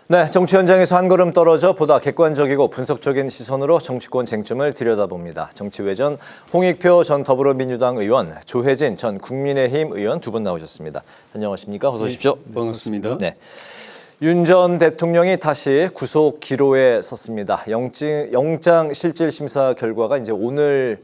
네, 정치 현장에서 한 걸음 떨어져 보다 객관적이고 분석적인 시선으로 정치권 쟁점을 들여다봅니다. 정치외전 홍익표 전 더불어민주당 의원, 조혜진 전 국민의힘 의원 두 분 나오셨습니다. 안녕하십니까? 어서 오십시오. 네, 반갑습니다. 네. 윤 전 대통령이 다시 구속 기로에 섰습니다. 영장 실질 심사 결과가 이제 오늘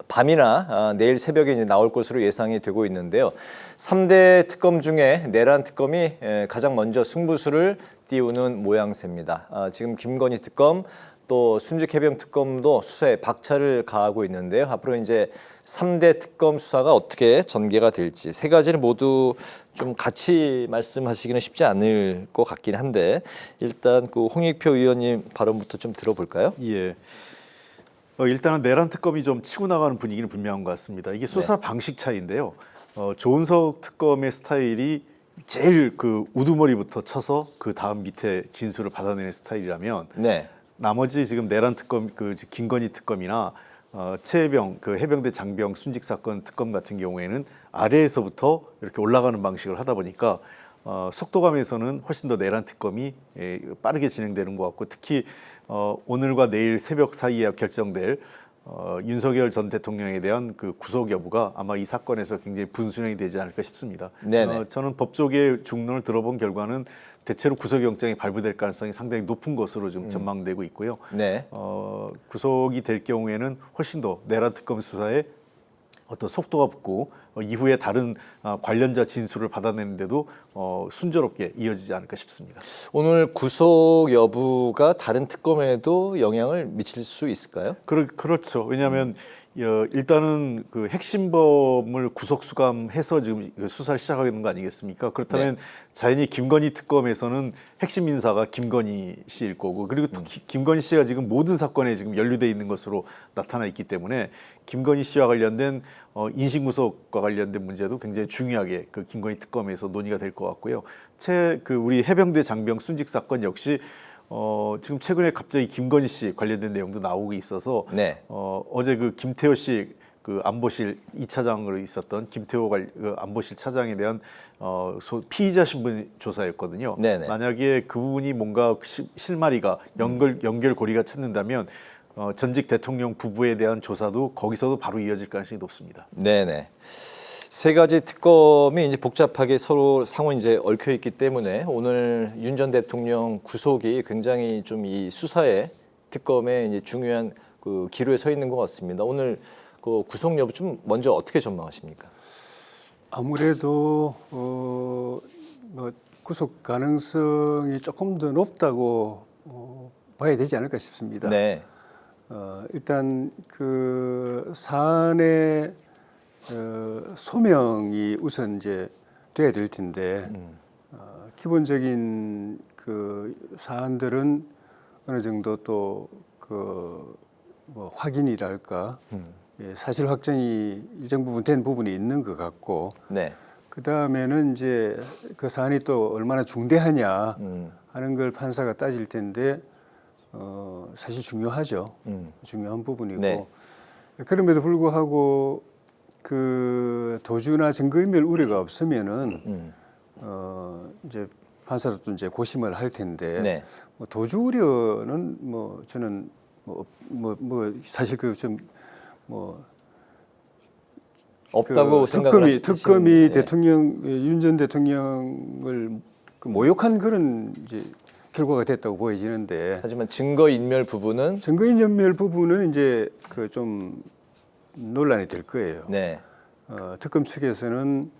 밤이나 내일 새벽에 이제 나올 것으로 예상이 되고 있는데요. 3대 특검 중에 내란 특검이 가장 먼저 승부수를 띄우는 모양새입니다. 지금 김건희 특검 또 순직해병 특검도 수사에 박차를 가하고 있는데요. 앞으로 이제 3대 특검 수사가 어떻게 전개가 될지 세 가지를 모두 좀 같이 말씀하시기는 쉽지 않을 것 같긴 한데 일단 그 홍익표 의원님 발언부터 좀 들어볼까요? 예. 일단은 내란 특검이 좀 치고 나가는 분위기는 분명한 것 같습니다. 이게 수사 방식 차이인데요. 조은석 특검의 스타일이 제일 그 우두머리부터 쳐서 그 다음 밑에 진술을 받아내는 스타일이라면 나머지 지금 내란 특검, 그 김건희 특검이나 최혜병, 그 해병대 장병 순직 사건 특검 같은 경우에는 아래에서부터 이렇게 올라가는 방식을 하다 보니까 속도감에서는 훨씬 더 내란 특검이 빠르게 진행되는 것 같고 특히 오늘과 내일 새벽 사이에 결정될 윤석열 전 대통령에 대한 그 구속 여부가 아마 이 사건에서 굉장히 분수령이 되지 않을까 싶습니다. 저는 법조계의 중론을 들어본 결과는 대체로 구속영장이 발부될 가능성이 상당히 높은 것으로 좀 전망되고 있고요. 구속이 될 경우에는 훨씬 더 내란 특검 수사에 어떤 속도가 붙고 이후에 다른 관련자 진술을 받아내는데도 순조롭게 이어지지 않을까 싶습니다. 오늘 구속 여부가 다른 특검에도 영향을 미칠 수 있을까요? 그렇죠. 왜냐하면 일단은 그 핵심범을 구속 수감해서 지금 수사를 시작하는 거 아니겠습니까? 그렇다면 자연히 김건희 특검에서는 핵심 인사가 김건희 씨일 거고 그리고 또 김건희 씨가 지금 모든 사건에 지금 연루돼 있는 것으로 나타나 있기 때문에 김건희 씨와 관련된 인신구속과 관련된 문제도 굉장히 중요하게 그 김건희 특검에서 논의가 될 것 같고요. 우리 해병대 장병 순직 사건 역시 지금 최근에 갑자기 김건희 씨 관련된 내용도 나오고 있어서 어제 그 김태호 씨 그 안보실 2차장으로 있었던 김태호 안보실 차장에 대한 피의자 신분 조사였거든요. 만약에 그분이 뭔가 실마리가 연결고리가 찾는다면 전직 대통령 부부에 대한 조사도 거기서도 바로 이어질 가능성이 높습니다. 세 가지 특검이 이제 복잡하게 서로 상호 이제 얽혀 있기 때문에 오늘 윤 전 대통령 구속이 굉장히 좀 이 수사의 특검에 이제 중요한 그 기로에 서 있는 것 같습니다. 오늘 그 구속 여부 좀 먼저 어떻게 전망하십니까? 아무래도 구속 가능성이 조금 더 높다고 봐야 되지 않을까 싶습니다. 일단 그 사안의 소명이 우선 이제 돼야 될 텐데 기본적인 그 사안들은 어느 정도 또 그 뭐 확인이랄까 사실 확정이 일정 부분 된 부분이 있는 것 같고 그 다음에는 이제 그 사안이 또 얼마나 중대하냐 하는 걸 판사가 따질 텐데 사실 중요하죠. 중요한 부분이고 그럼에도 불구하고 그 도주나 증거인멸 우려가 없으면은 이제 판사도 또 이제 고심을 할 텐데 뭐 도주 우려는 뭐 저는 사실 그 좀 뭐 없다고 생각을 특검이 대통령 윤 전 대통령을 그 모욕한 그런 이제 결과가 됐다고 보여지는데 하지만 증거인멸 부분은 이제 그 좀 논란이 될 거예요. 특검 측에서는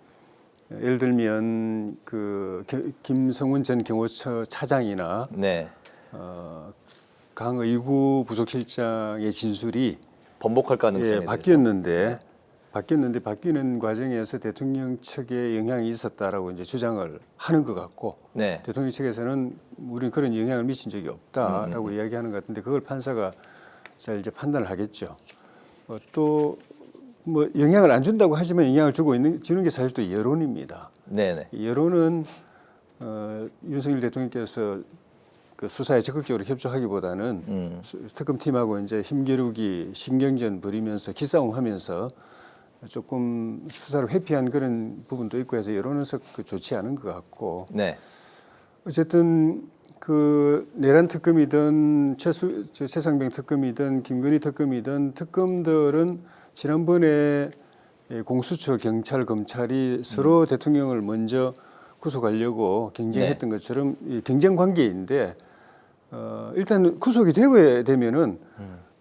예를 들면 그 김성훈 전 경호처 차장이나 강의구 부속실장의 진술이 번복할 가능성이 바뀌었는데 바뀌는 과정에서 대통령 측에 영향이 있었다라고 이제 주장을 하는 것 같고 대통령 측에서는 우리는 그런 영향을 미친 적이 없다라고 이야기하는 것 같은데 그걸 판사가 잘 이제 판단을 하겠죠. 또 뭐 영향을 안 준다고 하지만 영향을 주는 게 사실 또 여론입니다. 여론은 윤석열 대통령께서 그 수사에 적극적으로 협조하기보다는 특검팀하고 이제 힘겨루기, 신경전 벌이면서 기싸움하면서 조금 수사를 회피한 그런 부분도 있고 해서 여론은 좋지 않은 것 같고 어쨌든 그 내란 특검이든 최상병 특검이든 김건희 특검이든 특검들은 지난번에 공수처, 경찰, 검찰이 서로 대통령을 먼저 구속하려고 경쟁했던 것처럼 이 경쟁 관계인데 일단 구속이 되게 되면은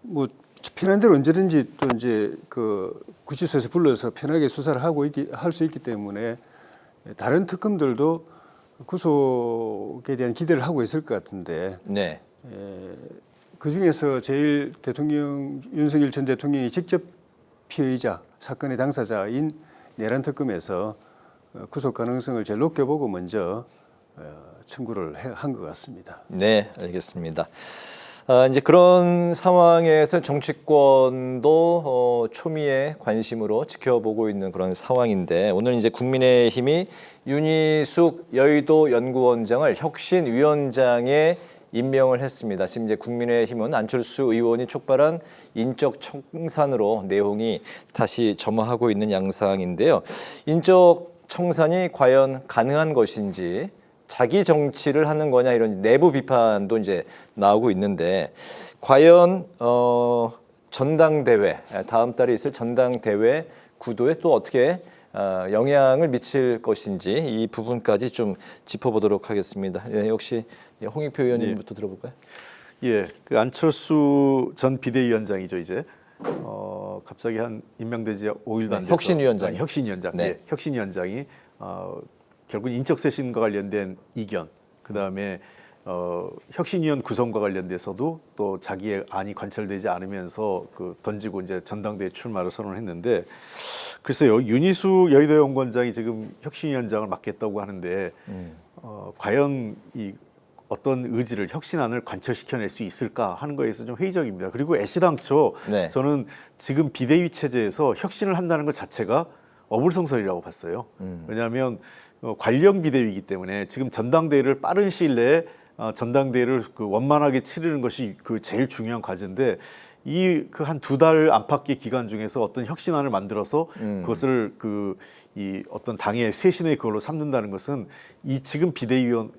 뭐 편한 대로 언제든지 또 이제 그 구치소에서 불러서 편하게 수사를 할 수 있기 때문에 다른 특검들도 구속에 대한 기대를 하고 있을 것 같은데 네. 그 중에서 제일 윤석열 전 대통령이 직접 피해자, 사건의 당사자인 내란 특검에서 구속 가능성을 제일 높게 보고 먼저 청구를 한 것 같습니다. 네, 알겠습니다. 이제 그런 상황에서 정치권도 초미의 관심으로 지켜보고 있는 그런 상황인데 오늘 이제 국민의힘이 윤희숙 여의도 연구원장을 혁신위원장에 임명을 했습니다. 지금 이제 국민의힘은 안철수 의원이 촉발한 인적 청산으로 내용이 다시 점화하고 있는 양상인데요. 인적 청산이 과연 가능한 것인지 자기 정치를 하는 거냐 이런 내부 비판도 이제 나오고 있는데 과연 전당대회 다음 달에 있을 전당대회 구도에 또 어떻게 영향을 미칠 것인지 이 부분까지 좀 짚어보도록 하겠습니다. 네, 역시 홍익표 의원님부터 들어볼까요? 예, 그 안철수 전 비대위원장이죠 이제 갑자기 한 임명되지 5일도 안 돼서 혁신위원장. 혁신위원장, 네. 예, 혁신위원장이 결국 인적쇄신과 관련된 이견, 그 다음에 혁신위원 구성과 관련돼서도 또 자기의 안이 관철되지 않으면서 던지고 이제 전당대회 출마를 선언했는데 글쎄요 윤희숙 여의도 연구원장이 지금 혁신위원장을 맡겠다고 하는데 과연 이 어떤 의지를 혁신안을 관철시켜낼 수 있을까 하는 거에 있어서 좀 회의적입니다. 그리고 애시당초 네. 저는 지금 비대위 체제에서 혁신을 한다는 것 자체가 어불성설이라고 봤어요. 왜냐하면 관령 비대위이기 때문에 지금 전당대회를 빠른 시일 내에 전당대회를 원만하게 치르는 것이 제일 중요한 과제인데 이 한 2달 안팎의 기간 중에서 어떤 혁신안을 만들어서 그것을 이 어떤 당의 쇄신의 그걸로 삼는다는 것은 이 지금 비대위에서는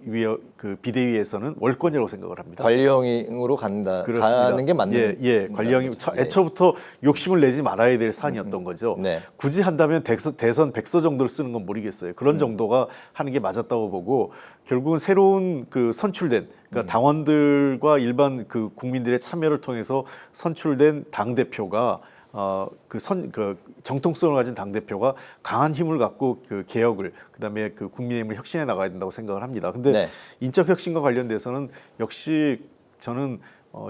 월권이라고 생각을 합니다. 관리형으로 가는 게 맞는. 예, 관리형이 애초부터 욕심을 내지 말아야 될 사안이었던 거죠. 네. 굳이 한다면 대선 100서 정도를 쓰는 건 모르겠어요. 그런 정도가 하는 게 맞았다고 보고 결국은 새로운 선출된 그러니까 당원들과 일반 국민들의 참여를 통해서 선출된 당 대표가 정통성을 가진 당 대표가 강한 힘을 갖고 개혁을 그다음에 국민의힘을 혁신해 나가야 된다고 생각을 합니다. 근데 네. 인적 혁신과 관련돼서는 역시 저는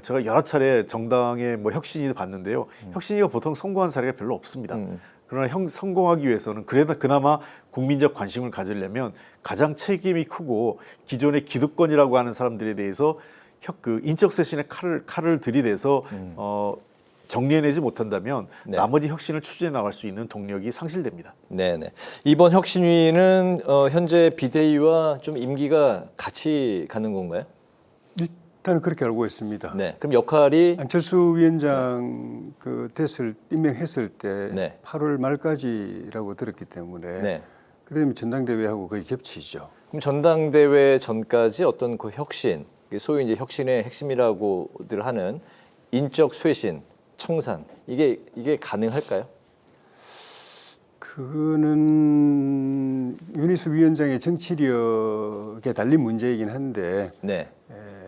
제가 여러 차례 정당의 혁신이 봤는데요. 혁신이가 보통 성공한 사례가 별로 없습니다. 그러나 성공하기 위해서는 그나마 국민적 관심을 가지려면 가장 책임이 크고 기존의 기득권이라고 하는 사람들에 대해서 인적 쇄신의 칼을 들이대서 정리해내지 못한다면 네. 나머지 혁신을 추진해 나갈 수 있는 동력이 상실됩니다. 네네. 이번 혁신위는 현재 비대위와 좀 임기가 같이 가는 건가요? 일단은 그렇게 알고 있습니다. 네. 그럼 역할이 안철수 위원장 임명했을 때 네. 8월 말까지라고 들었기 때문에 네. 그러면 전당대회하고 거의 겹치죠. 그럼 전당대회 전까지 어떤 혁신, 소위 이제 혁신의 핵심이라고들 하는 인적 쇄신, 청산 이게 가능할까요? 그거는 윤희숙 위원장의 정치력에 달린 문제이긴 한데 네.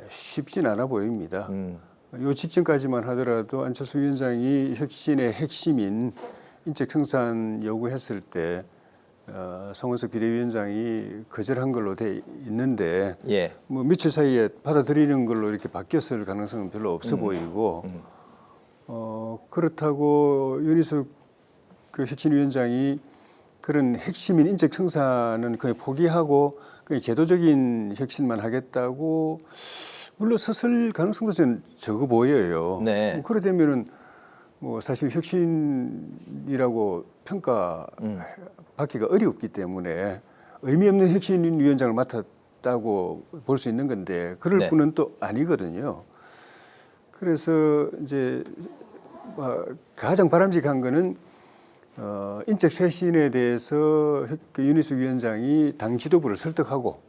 쉽진 않아 보입니다. 요 직전까지만 하더라도 안철수 위원장이 혁신의 핵심인 인적 청산 요구했을 때 송원석 비대위원장이 거절한 걸로 돼 있는데 예. 뭐 며칠 사이에 받아들이는 걸로 이렇게 바뀌었을 가능성은 별로 없어 보이고 그렇다고 윤희숙 혁신위원장이 그런 핵심인 인적 청산은 거의 포기하고 그냥 제도적인 혁신만 하겠다고 물러섰을 가능성도 저는 적어 보여요. 네. 그래 되면은 뭐 사실 혁신이라고 평가받기가 어렵기 때문에 의미 없는 혁신위원장을 맡았다고 볼 수 있는 건데 그럴 네. 분은 또 아니거든요. 그래서 이제 가장 바람직한 거는 인적 쇄신에 대해서 윤희숙 위원장이 당 지도부를 설득하고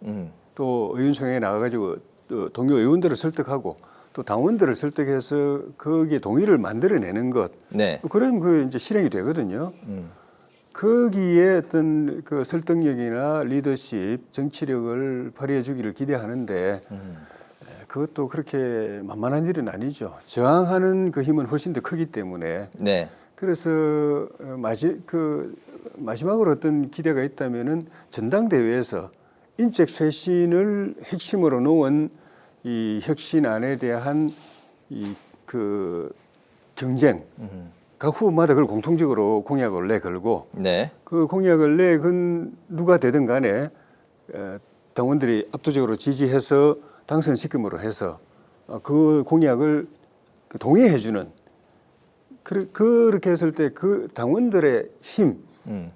또 또 의원총회에 나가가지고 또 동료 의원들을 설득하고 또 당원들을 설득해서 거기에 동의를 만들어내는 것. 네. 그러면 그 이제 실행이 되거든요. 거기에 어떤 그 설득력이나 리더십, 정치력을 발휘해 주기를 기대하는데 그것도 그렇게 만만한 일은 아니죠. 저항하는 그 힘은 훨씬 더 크기 때문에. 네. 그래서 마지막으로 어떤 기대가 있다면은 전당대회에서 인적 쇄신을 핵심으로 놓은 이 혁신안에 대한 이 그 경쟁. 각 후보마다 그걸 공통적으로 공약을 내걸고 네. 그 공약을 내건 누가 되든 간에 당원들이 압도적으로 지지해서 당선시킴으로 해서 그 공약을 동의해주는 그렇게 했을 때 그 당원들의 힘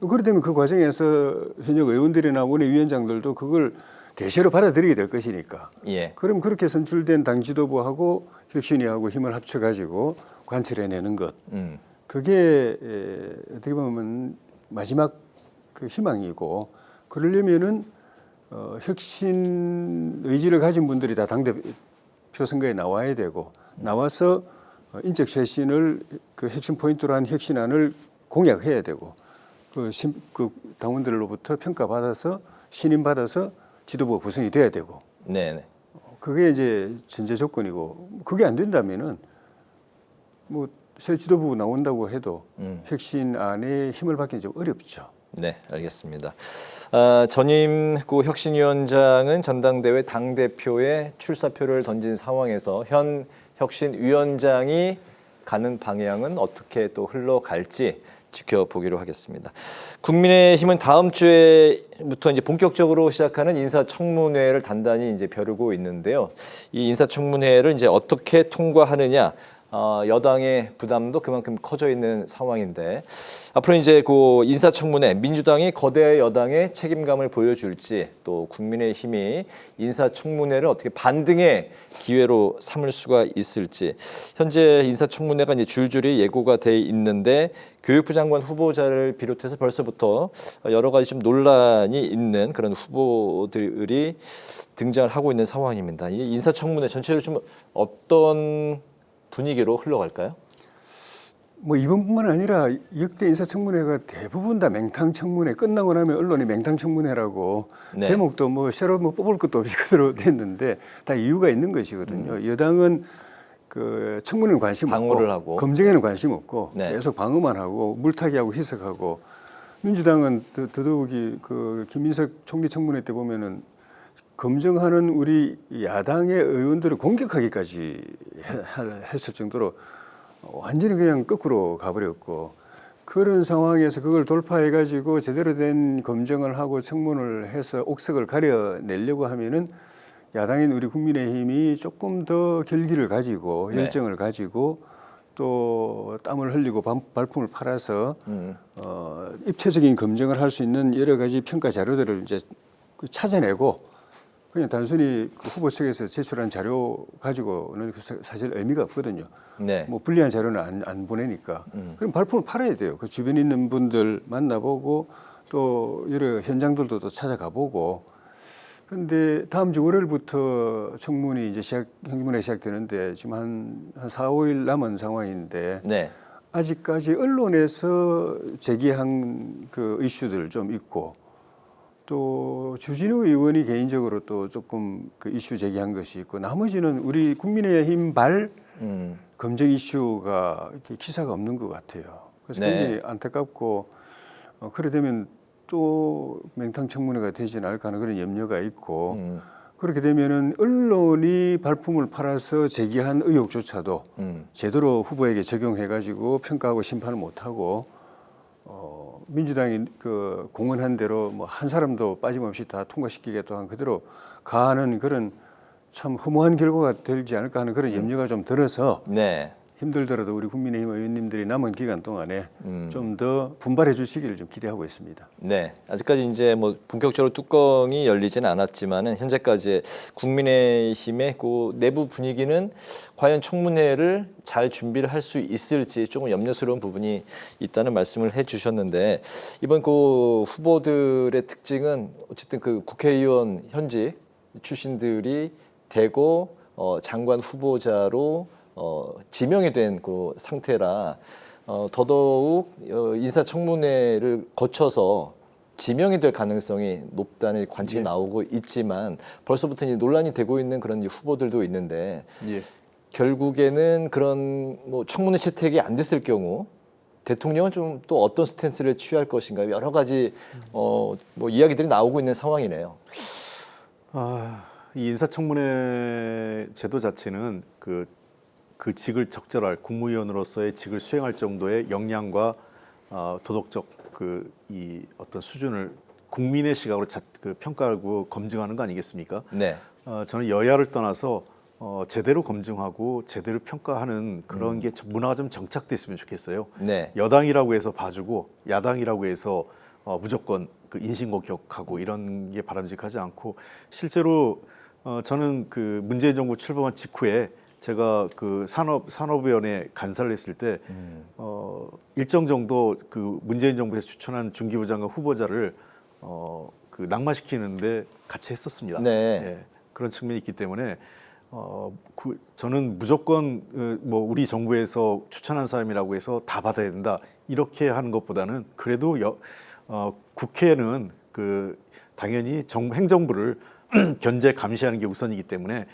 그렇다면 그 과정에서 현역 의원들이나 원외위원장들도 그걸 대세로 받아들이게 될 것이니까 예. 그럼 그렇게 선출된 당 지도부하고 혁신위하고 힘을 합쳐가지고 관철해내는 것 그게 어떻게 보면 마지막 그 희망이고 그러려면은 혁신 의지를 가진 분들이 다 당대표 선거에 나와야 되고 나와서 인적 쇄신을 그 핵심 포인트로 한 혁신안을 공약해야 되고 그 당원들로부터 평가받아서 신임받아서 지도부가 구성이 돼야 되고 네. 그게 이제 전제 조건이고 그게 안 된다면은 뭐 새 지도부 나온다고 해도 혁신안에 힘을 받기는 좀 어렵죠. 네, 알겠습니다. 전임 혁신위원장은 전당대회 당대표에 출사표를 던진 상황에서 현 혁신위원장이 가는 방향은 어떻게 또 흘러갈지 지켜보기로 하겠습니다. 국민의힘은 다음 주에부터 이제 본격적으로 시작하는 인사청문회를 단단히 이제 벼르고 있는데요. 이 인사청문회를 이제 어떻게 통과하느냐, 여당의 부담도 그만큼 커져 있는 상황인데 앞으로 이제 그 인사청문회 민주당이 거대 여당의 책임감을 보여줄지 또 국민의힘이 인사청문회를 어떻게 반등의 기회로 삼을 수가 있을지 현재 인사청문회가 이제 줄줄이 예고가 돼 있는데 교육부 장관 후보자를 비롯해서 벌써부터 여러 가지 좀 논란이 있는 그런 후보들이 등장을 하고 있는 상황입니다. 이 인사청문회 전체로 좀 어떤 분위기로 흘러갈까요? 뭐 이번뿐만 아니라 역대 인사청문회가 대부분 다 맹탕청문회 끝나고 나면 언론이 맹탕청문회라고 네. 제목도 뭐 새로 뭐 뽑을 것도 없이 그대로 됐는데 다 이유가 있는 것이거든요. 여당은 그 청문회는 관심 방어를 없고 하고. 검증에는 관심 없고 네. 계속 방어만 하고 물타기하고 희석하고 민주당은 더더욱이 그 김민석 총리 청문회 때 보면은 검증하는 우리 야당의 의원들을 공격하기까지 했을 정도로 완전히 그냥 거꾸로 가버렸고 그런 상황에서 그걸 돌파해가지고 제대로 된 검증을 하고 청문을 해서 옥석을 가려내려고 하면은 야당인 우리 국민의힘이 조금 더 결기를 가지고 네. 열정을 가지고 또 땀을 흘리고 발품을 팔아서 입체적인 검증을 할 수 있는 여러 가지 평가 자료들을 이제 찾아내고 그냥 단순히 그 후보 측에서 제출한 자료 가지고는 사실 의미가 없거든요. 네. 뭐 불리한 자료는 안 보내니까. 그럼 발품을 팔아야 돼요. 그 주변에 있는 분들 만나보고 또 여러 현장들도 또 찾아가 보고. 그런데 다음 주 월요일부터 청문이 이제 청문회 시작되는데 지금 한 4, 5일 남은 상황인데 네. 아직까지 언론에서 제기한 그 이슈들 좀 있고 또 주진우 의원이 개인적으로 또 조금 그 이슈 제기한 것이 있고 나머지는 우리 국민의힘 발 검증 이슈가 이렇게 기사가 없는 것 같아요. 그래서 네. 굉장히 안타깝고 그래 되면 또 맹탕청문회가 되지 않을까 하는 그런 염려가 있고 그렇게 되면은 언론이 발품을 팔아서 제기한 의혹조차도 제대로 후보에게 적용해가지고 평가하고 심판을 못하고 민주당이 그 공언한 대로 뭐 한 사람도 빠짐없이 다 통과시키겠다 한 그대로 가는 그런 참 허무한 결과가 되지 않을까 하는 그런 염려가 좀 들어서 네. 힘들더라도 우리 국민의힘 의원님들이 남은 기간 동안에 좀 더 분발해 주시기를 좀 기대하고 있습니다. 네, 아직까지 이제 뭐 본격적으로 뚜껑이 열리지는 않았지만은 현재까지 국민의힘의 그 내부 분위기는 과연 청문회를 잘 준비를 할 수 있을지 조금 염려스러운 부분이 있다는 말씀을 해주셨는데 이번 그 후보들의 특징은 어쨌든 그 국회의원 현직 출신들이 되고 장관 후보자로 지명이 된 그 상태라 더더욱 인사청문회를 거쳐서 지명이 될 가능성이 높다는 관측이 나오고 있지만 벌써부터 이제 논란이 되고 있는 그런 후보들도 있는데 결국에는 그런 뭐 청문회 채택이 안 됐을 경우 대통령은 좀 또 어떤 스탠스를 취할 것인가 여러 가지 뭐 이야기들이 나오고 있는 상황이네요. 이 인사청문회 제도 자체는 그 직을 국무위원으로서의 직을 수행할 정도의 역량과 도덕적 이 어떤 수준을 국민의 시각으로 평가하고 검증하는 거 아니겠습니까? 네. 저는 여야를 떠나서 제대로 검증하고 제대로 평가하는 그런 게 문화가 좀 정착됐으면 좋겠어요. 네. 여당이라고 해서 봐주고 야당이라고 해서 무조건 그 인신공격하고 이런 게 바람직하지 않고 실제로 저는 그 문재인 정부 출범한 직후에 제가 그 산업위원회 간사를 했을 때 일정 정도 그 문재인 정부에서 추천한 중기부 장관 후보자를 그 낙마시키는데 같이 했었습니다. 네. 그런 측면이 있기 때문에 저는 무조건 뭐 우리 정부에서 추천한 사람이라고 해서 다 받아야 된다 이렇게 하는 것보다는 그래도 국회는 그 당연히 행정부를 견제 감시하는 게 우선이기 때문에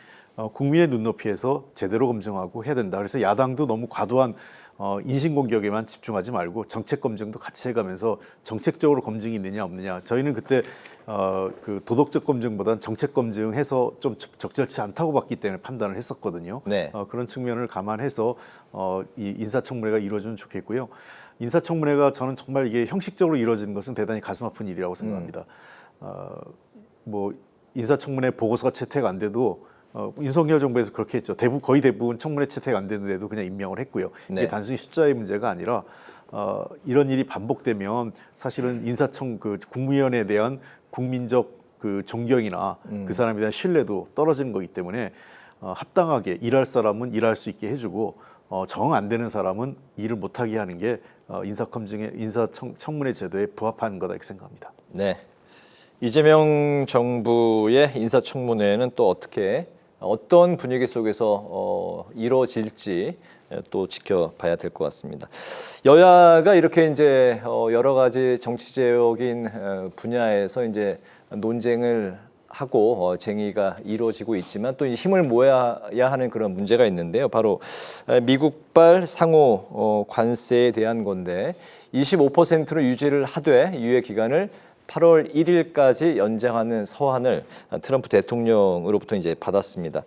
국민의 눈높이에서 제대로 검증하고 해야 된다. 그래서 야당도 너무 과도한 인신공격에만 집중하지 말고 정책 검증도 같이 해가면서 정책적으로 검증이 있느냐 없느냐. 저희는 그때 그 도덕적 검증보다는 정책 검증해서 좀 적절치 않다고 봤기 때문에 판단을 했었거든요. 네. 그런 측면을 감안해서 이 인사청문회가 이루어지면 좋겠고요. 인사청문회가 저는 정말 이게 형식적으로 이루어지는 것은 대단히 가슴 아픈 일이라고 생각합니다. 뭐 인사청문회 보고서가 채택 안 돼도 윤석열 정부에서 그렇게 했죠. 거의 대부분 청문회 채택 안 되는데도 그냥 임명을 했고요. 이게 네. 단순히 숫자의 문제가 아니라 이런 일이 반복되면 사실은 그 국무위원회에 대한 국민적 그 존경이나 그 사람에 대한 신뢰도 떨어지는 거기 때문에 합당하게 일할 사람은 일할 수 있게 해주고 정 안 되는 사람은 일을 못하게 하는 게 인사청문회 제도에 부합하는 거다 이렇게 생각합니다. 네. 이재명 정부의 인사청문회는 또 어떤 분위기 속에서 이루어질지 또 지켜봐야 될 것 같습니다. 여야가 이렇게 이제 여러 가지 정치적인 분야에서 이제 논쟁을 하고 쟁의가 이루어지고 있지만 또 힘을 모아야 하는 그런 문제가 있는데요. 바로 미국발 상호 관세에 대한 건데 25%로 유지를 하되 유예 기간을 8월 1일까지 연장하는 서한을 트럼프 대통령으로부터 이제 받았습니다.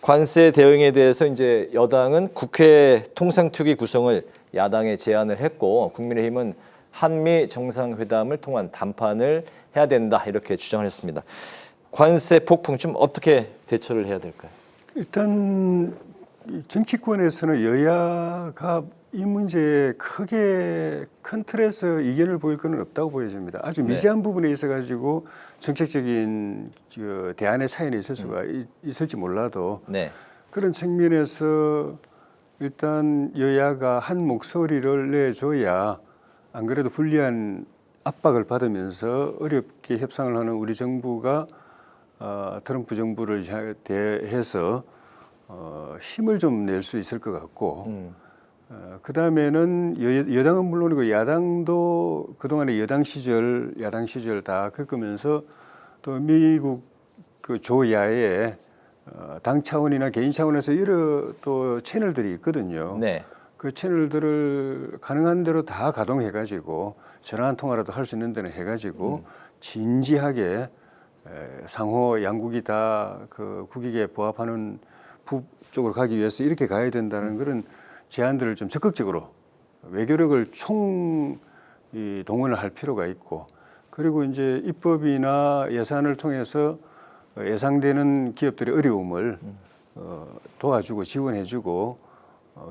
관세 대응에 대해서 이제 여당은 국회 통상특위 구성을 야당에 제안을 했고 국민의힘은 한미 정상회담을 통한 담판을 해야 된다 이렇게 주장을 했습니다. 관세 폭풍 좀 어떻게 대처를 해야 될까요? 일단 정치권에서는 여야가 이 문제에 크게 큰 틀에서 이견을 보일 건 없다고 보여집니다. 아주 미세한 부분에 있어 가지고 정책적인 대안의 차이는 있을 수가 있을지 몰라도 그런 측면에서 일단 여야가 한 목소리를 내줘야 안 그래도 불리한 압박을 받으면서 어렵게 협상을 하는 우리 정부가 트럼프 정부를 대해서 힘을 좀 낼 수 있을 것 같고 그 다음에는 여당은 물론이고 야당도 그동안의 야당 시절 다 겪으면서 또 미국 그 조야의 당 차원이나 개인 차원에서 여러 또 채널들이 있거든요. 그 채널들을 가능한 대로 다 가동해가지고 전화 한 통화라도 할 수 있는 데는 해가지고 진지하게 상호 양국이 다 그 국익에 부합하는 쪽으로 가기 위해서 이렇게 가야 된다는 그런 제안들을 좀 적극적으로 외교력을 동원을 할 필요가 있고 그리고 이제 입법이나 예산을 통해서 예상되는 기업들의 어려움을 도와주고 지원해주고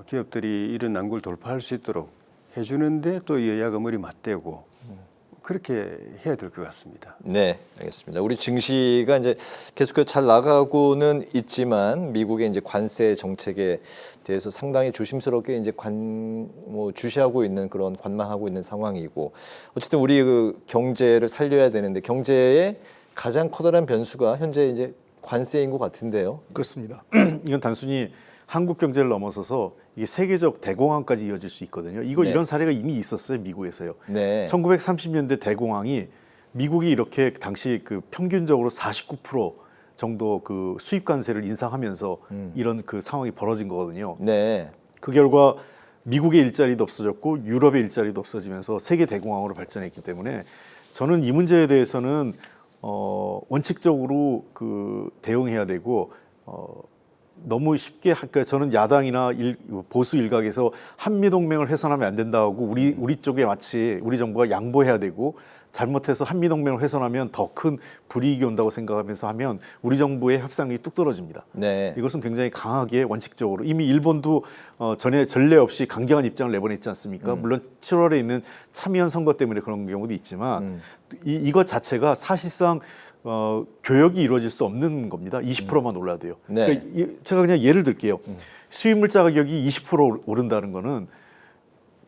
기업들이 이런 난국을 돌파할 수 있도록 해주는데 또 여야가 머리 맞대고 그렇게 해야 될 것 같습니다. 네, 알겠습니다. 우리 증시가 이제 계속 잘 나가고는 있지만 미국의 이제 관세 정책에 대해서 상당히 조심스럽게 이제 주시하고 있는 그런 관망하고 있는 상황이고 어쨌든 우리 그 경제를 살려야 되는데 경제의 가장 커다란 변수가 현재 이제 관세인 것 같은데요. 그렇습니다. 이건 단순히 한국 경제를 넘어서서 이게 세계적 대공황까지 이어질 수 있거든요. 네. 이런 사례가 이미 있었어요, 미국에서요. 네. 1930년대 대공황이 미국이 이렇게 당시 그 평균적으로 49% 정도 그 수입 관세를 인상하면서 이런 그 상황이 벌어진 거거든요. 네. 그 결과 미국의 일자리도 없어졌고 유럽의 일자리도 없어지면서 세계 대공황으로 발전했기 때문에 저는 이 문제에 대해서는 원칙적으로 그 대응해야 되고 너무 쉽게 그러니까 저는 야당이나 보수 일각에서 한미 동맹을 훼손하면 안 된다고 우리 쪽에 마치 우리 정부가 양보해야 되고 잘못해서 한미 동맹을 훼손하면 더 큰 불이익이 온다고 생각하면서 하면 우리 정부의 협상이 뚝 떨어집니다. 네. 이것은 굉장히 강하게 원칙적으로 이미 일본도 전례 없이 강경한 입장을 내보냈지 않습니까? 물론 7월에 있는 참의원 선거 때문에 그런 경우도 있지만 이것 자체가 사실상 교역이 이루어질 수 없는 겁니다. 20%만 올라야 돼요. 네. 그러니까 제가 그냥 예를 들게요. 수입물자 가격이 20% 오른다는 거는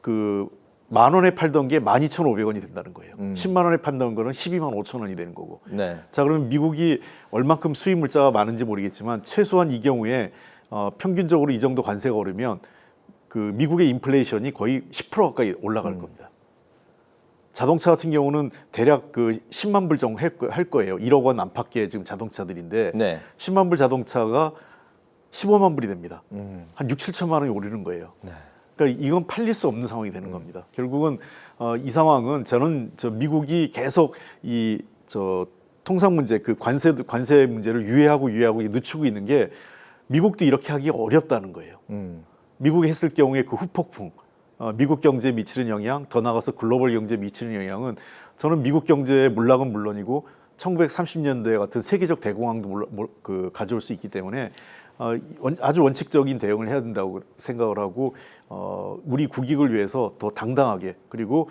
그 10,000원에 팔던 게 12,500원이 된다는 거예요. 10만 원에 판다는 거는 12만 5천 원이 되는 거고. 네. 자, 그러면 미국이 얼만큼 수입 물자가 많은지 모르겠지만 최소한 이 경우에 평균적으로 이 정도 관세가 오르면 그 미국의 인플레이션이 거의 10% 가까이 올라갈 겁니다. 자동차 같은 경우는 대략 그 10만 불 정도 할 거예요. 1억 원 안팎의 지금 자동차들인데 네. 10만 불 자동차가 15만 불이 됩니다. 한 6, 7천만 원이 오르는 거예요. 네. 그러니까 이건 팔릴 수 없는 상황이 되는 겁니다. 결국은 이 상황은 저는 미국이 계속 통상 문제 그 관세 문제를 유예하고 늦추고 있는 게 미국도 이렇게 하기 어렵다는 거예요. 미국이 했을 경우에 그 후폭풍, 미국 경제에 미치는 영향, 더 나아가서 글로벌 경제에 미치는 영향은 저는 미국 경제의 몰락은 물론이고 1930년대 같은 세계적 대공황도 가져올 수 있기 때문에 아주 원칙적인 대응을 해야 된다고 생각을 하고 우리 국익을 위해서 더 당당하게 그리고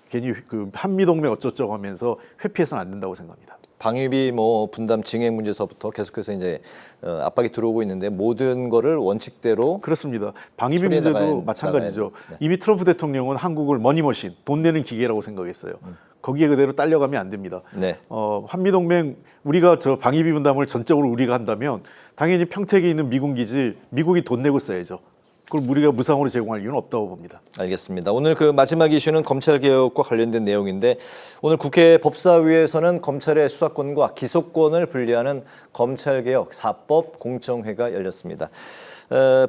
괜히 그 한미 동맹 어쩌저쩌고 하면서 회피해서는 안 된다고 생각합니다. 방위비 뭐 분담 증액 문제서부터 계속해서 이제 압박이 들어오고 있는데 모든 거를 원칙대로 그렇습니다. 방위비 문제도 마찬가지죠. 네. 이미 트럼프 대통령은 한국을 머니머신, 돈 내는 기계라고 생각했어요. 거기에 그대로 딸려가면 안 됩니다. 네. 한미동맹 우리가 방위비 분담을 전적으로 우리가 한다면 당연히 평택에 있는 미군 기지 미국이 돈 내고 써야죠. 그걸 우리가 무상으로 제공할 이유는 없다고 봅니다. 알겠습니다. 오늘 그 마지막 이슈는 검찰개혁과 관련된 내용인데 오늘 국회 법사위에서는 검찰의 수사권과 기소권을 분리하는 검찰개혁 4법 공청회가 열렸습니다.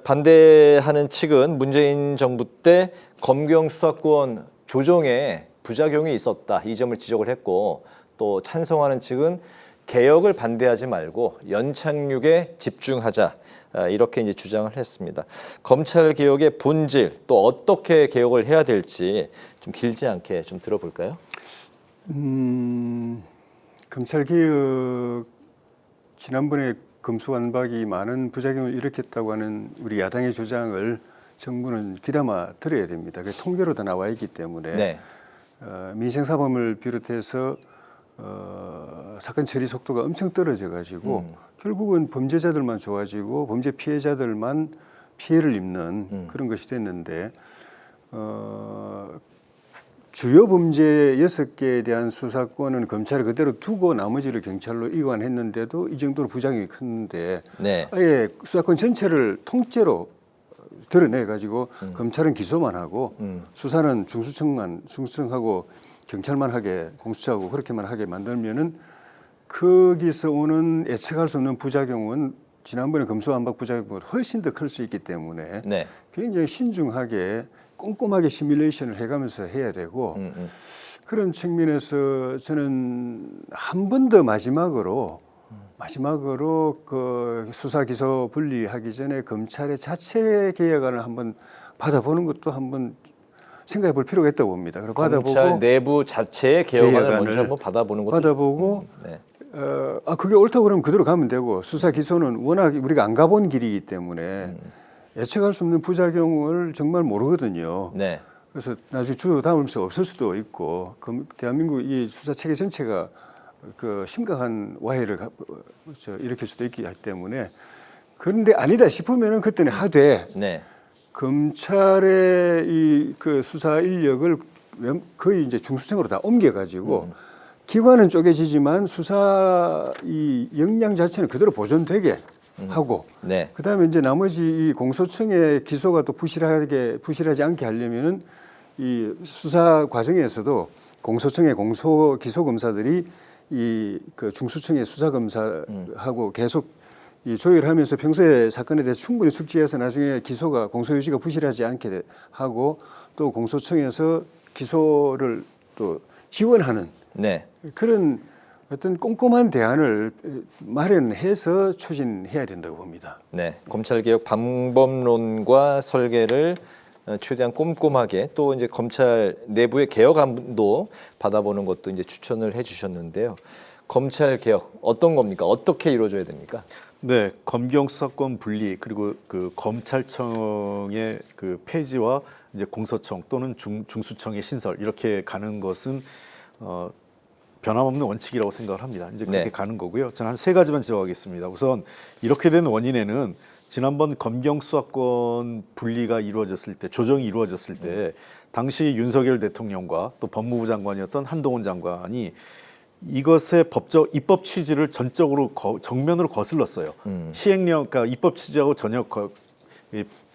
반대하는 측은 문재인 정부 때 검경 수사권 조정에 부작용이 있었다. 이 점을 지적을 했고 또 찬성하는 측은 개혁을 반대하지 말고 연착륙에 집중하자. 이렇게 이제 주장을 했습니다. 검찰 개혁의 본질 또 어떻게 개혁을 해야 될지 좀 길지 않게 좀 들어볼까요? 검찰 개혁 지난번에 검수완박이 많은 부작용을 일으켰다고 하는 우리 야당의 주장을 정부는 귀담아 들어야 됩니다. 그게 통계로 다 나와 있기 때문에 네. 민생사범을 비롯해서 사건 처리 속도가 엄청 떨어져 가지고 결국은 범죄자들만 좋아지고 범죄 피해자들만 피해를 입는 그런 것이 됐는데 주요 범죄 6개에 대한 수사권은 검찰이 그대로 두고 나머지를 경찰로 이관했는데도 이 정도로 부작용이 컸는데 네. 아예 수사권 전체를 통째로 드러내 가지고 검찰은 기소만 하고 수사는 중수청하고 경찰만 하게 공수처하고 그렇게만 하게 만들면은 거기서 오는 예측할 수 없는 부작용은 지난번에 검수완박 부작용보다 훨씬 더 클 수 있기 때문에 네. 굉장히 신중하게 꼼꼼하게 시뮬레이션을 해가면서 해야 되고 그런 측면에서 저는 한 번 더 마지막으로 그 수사 기소 분리하기 전에 검찰의 자체 개혁안을 한번 받아보는 것도 한번 생각해 볼 필요가 있다고 봅니다. 검찰 내부 자체의 개혁안을 먼저 한번 받아보는 것도 받아보고 네. 그게 옳다고 그러면 그대로 가면 되고 수사 기소는 워낙 우리가 안 가본 길이기 때문에 예측할 수 없는 부작용을 정말 모르거든요. 네. 그래서 나중에 주요 담으면서 없을 수도 있고 대한민국 이 수사 체계 전체가 그 심각한 와해를 일으킬 수도 있기 때문에 그런데 아니다 싶으면은 그때는 하되 네. 검찰의 이 그 수사 인력을 거의 이제 중수청으로 다 옮겨가지고 기관은 쪼개지지만 수사 이 역량 자체는 그대로 보존되게 하고 네. 그다음에 이제 나머지 이 공소청의 기소가 또 부실하지 않게 하려면은 이 수사 과정에서도 공소청의 기소 검사들이 이 그 중수청의 수사 검사하고 계속 이 조율하면서 평소에 사건에 대해서 충분히 숙지해서 나중에 기소가 공소 유지가 부실하지 않게 하고 또 공소청에서 기소를 또 지원하는 네. 그런 어떤 꼼꼼한 대안을 마련해서 추진해야 된다고 봅니다. 네. 검찰개혁 방법론과 설계를 최대한 꼼꼼하게 또 이제 검찰 내부의 개혁안도 받아보는 것도 이제 추천을 해주셨는데요. 검찰 개혁 어떤 겁니까? 어떻게 이루어져야 됩니까? 네, 검경 수사권 분리 그리고 그 검찰청의 그 폐지와 이제 공소청 또는 중수청의 신설 이렇게 가는 것은 변함없는 원칙이라고 생각을 합니다. 이제 그렇게 네. 가는 거고요. 저는 한 세 가지만 지적하겠습니다. 우선 이렇게 된 원인에는 지난번 검경 수사권 분리가 이루어졌을 때, 조정이 이루어졌을 때 당시 윤석열 대통령과 또 법무부 장관이었던 한동훈 장관이 이것의 법적 입법 취지를 전적으로 정면으로 거슬렀어요. 시행령, 그러니까 입법 취지하고 전혀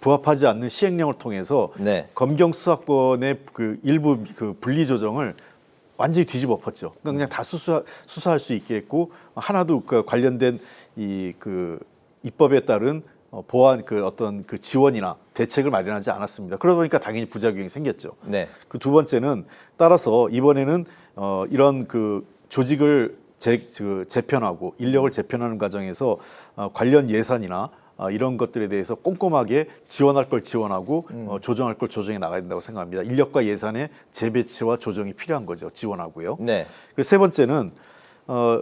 부합하지 않는 시행령을 통해서 네. 검경 수사권의 그 일부 그 분리 조정을 완전히 뒤집어 엎었죠. 그러니까 그냥 다 수사할 수 있게 했고 하나도 그 관련된 이 그 입법에 따른 보완 그 어떤 그 지원이나 대책을 마련하지 않았습니다. 그러다 보니까 당연히 부작용이 생겼죠. 네. 그 두 번째는 따라서 이번에는 이런 그 조직을 재편하고 인력을 재편하는 과정에서 관련 예산이나 이런 것들에 대해서 꼼꼼하게 지원할 걸 지원하고 조정할 걸 조정해 나가야 된다고 생각합니다. 인력과 예산의 재배치와 조정이 필요한 거죠. 지원하고요. 네. 그리고 세 번째는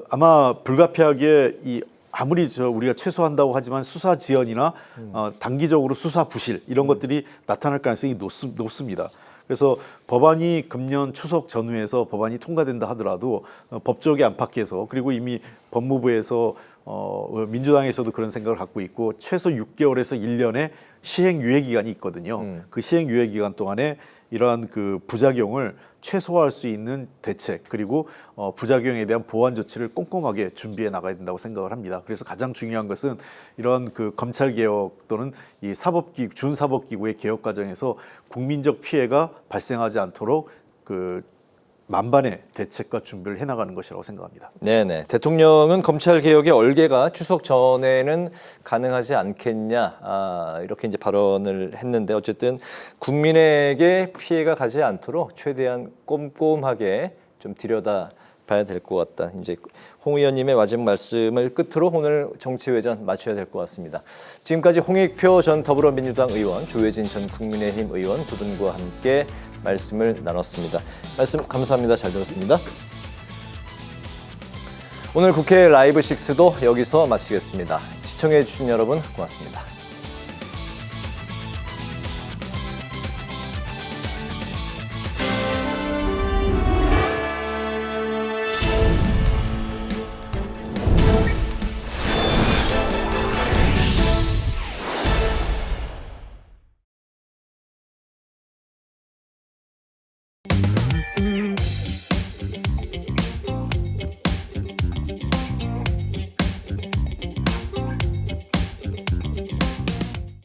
아마 불가피하게 아무리 우리가 최소한다고 하지만 수사 지연이나 단기적으로 수사 부실 이런 것들이 나타날 가능성이 높습니다. 그래서 법안이 금년 추석 전후에서 법안이 통과된다 하더라도 법조계 안팎에서 그리고 이미 법무부에서 민주당에서도 그런 생각을 갖고 있고 최소 6개월에서 1년의 시행 유예 기간이 있거든요. 그 시행 유예 기간 동안에 이러한 그 부작용을 최소화할 수 있는 대책 그리고 부작용에 대한 보완 조치를 꼼꼼하게 준비해 나가야 된다고 생각을 합니다. 그래서 가장 중요한 것은 이런 그 검찰 개혁 또는 이 준사법기구의 개혁 과정에서 국민적 피해가 발생하지 않도록 그 만반의 대책과 준비를 해나가는 것이라고 생각합니다. 네네. 대통령은 검찰 개혁의 얼개가 추석 전에는 가능하지 않겠냐 이렇게 이제 발언을 했는데 어쨌든 국민에게 피해가 가지 않도록 최대한 꼼꼼하게 좀 들여다봐야 될 것 같다. 이제 홍 의원님의 마지막 말씀을 끝으로 오늘 정치회전 마쳐야 될 것 같습니다. 지금까지 홍익표 전 더불어민주당 의원, 조혜진 전 국민의힘 의원 두 분과 함께 말씀을 나눴습니다. 말씀 감사합니다. 잘 들었습니다. 오늘 국회 라이브 6도 여기서 마치겠습니다. 시청해 주신 여러분 고맙습니다.